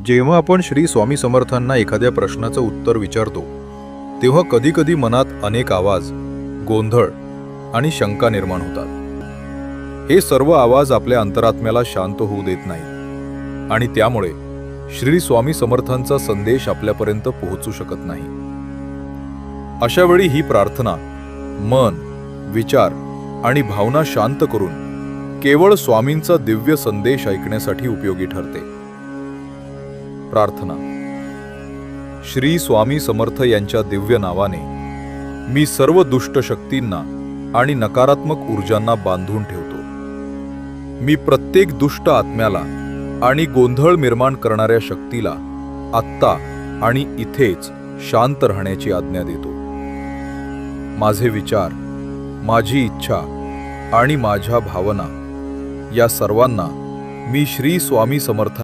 जेव्हा आपण श्री स्वामी समर्थांना एखाद्या प्रश्नाचं उत्तर विचारतो तेव्हा कधीकधी मनात अनेक आवाज, गोंधळ आणि शंका निर्माण होतात। हे सर्व आवाज आपल्या अंतरात्म्याला शांत होऊ देत नाहीत आणि त्यामुळे श्री स्वामी समर्थांचा संदेश आपल्यापर्यंत पोहोचू शकत नाही। अशा वेळी ही प्रार्थना मन, विचार आणि भावना शांत करून केवळ स्वामींचा दिव्य संदेश ऐकण्यासाठी उपयोगी ठरते। प्रार्थना। श्री स्वामी समर्थ यांच्या दिव्य नावाने मी सर्व दुष्ट शक्तींना आणि नकारात्मक ऊर्जांना बांधून ठेवतो। मी प्रत्येक दुष्ट आत्म्याला आणि गोंधळ निर्माण करणाऱ्या शक्तीला आत्ता आणि इथेच शांत राहण्याची आज्ञा देतो। माझे विचार, माझी इच्छा आणि माझ्या भावना या सर्वांना मी श्री स्वामी समर्थ